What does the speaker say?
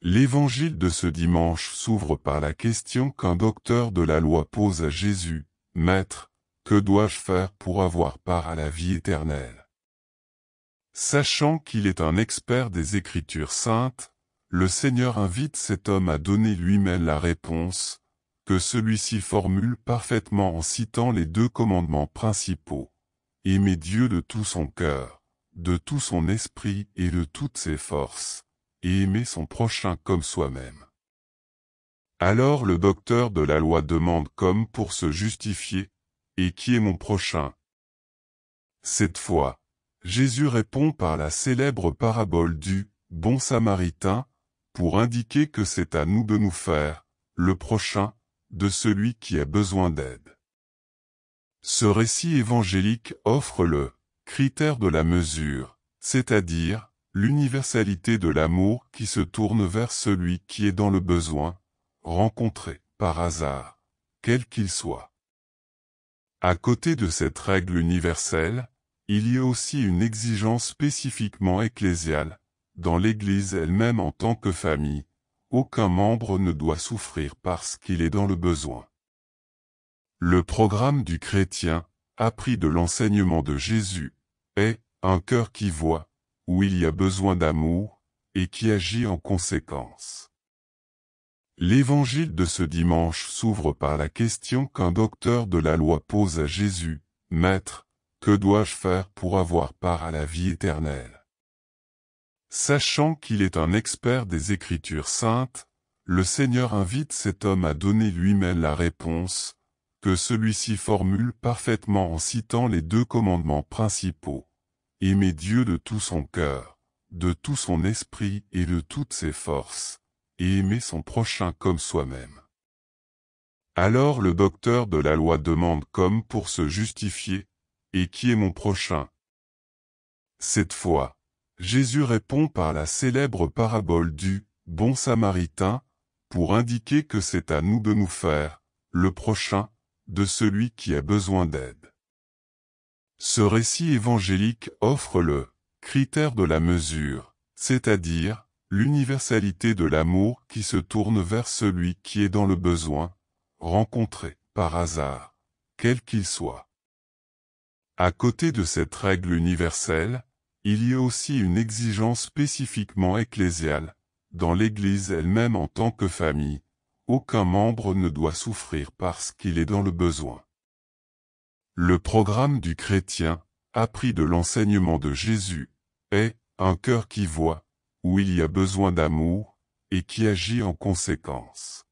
L'évangile de ce dimanche s'ouvre par la question qu'un docteur de la loi pose à Jésus: « Maître, que dois-je faire pour avoir part à la vie éternelle ?» Sachant qu'il est un expert des Écritures saintes, le Seigneur invite cet homme à donner lui-même la réponse, que celui-ci formule parfaitement en citant les 2 commandements principaux: aimer Dieu de tout son cœur, de tout son esprit et de toutes ses forces, et aimer son prochain comme soi-même. Alors le docteur de la loi demande comme pour se justifier: « Et qui est mon prochain ?» Cette fois, Jésus répond par la célèbre parabole du « bon samaritain » pour indiquer que c'est à nous de nous faire le prochain de celui qui a besoin d'aide. Ce récit évangélique offre le critère de la mesure, c'est-à-dire l'universalité de l'amour qui se tourne vers celui qui est dans le besoin, rencontré par hasard, quel qu'il soit. À côté de cette règle universelle, il y a aussi une exigence spécifiquement ecclésiale. Dans l'Église elle-même en tant que famille, aucun membre ne doit souffrir parce qu'il est dans le besoin. Le programme du chrétien, appris de l'enseignement de Jésus, est un cœur qui voit, où il y a besoin d'amour, et qui agit en conséquence. L'évangile de ce dimanche s'ouvre par la question qu'un docteur de la loi pose à Jésus: « Maître, que dois-je faire pour avoir part à la vie éternelle ?» Sachant qu'il est un expert des Écritures saintes, le Seigneur invite cet homme à donner lui-même la réponse, que celui-ci formule parfaitement en citant les 2 commandements principaux: aimer Dieu de tout son cœur, de tout son esprit et de toutes ses forces, et aimer son prochain comme soi-même. Alors le docteur de la loi demande comme pour se justifier: « Et qui est mon prochain ?» Cette fois, Jésus répond par la célèbre parabole du « bon samaritain » pour indiquer que c'est à nous de nous faire le prochain de celui qui a besoin d'aide. Ce récit évangélique offre le critère de la mesure, c'est-à-dire l'universalité de l'amour qui se tourne vers celui qui est dans le besoin, rencontré par hasard, quel qu'il soit. À côté de cette règle universelle, il y a aussi une exigence spécifiquement ecclésiale. Dans l'Église elle-même en tant que famille, aucun membre ne doit souffrir parce qu'il est dans le besoin. Le programme du chrétien, appris de l'enseignement de Jésus, est un cœur qui voit, où il y a besoin d'amour, et qui agit en conséquence.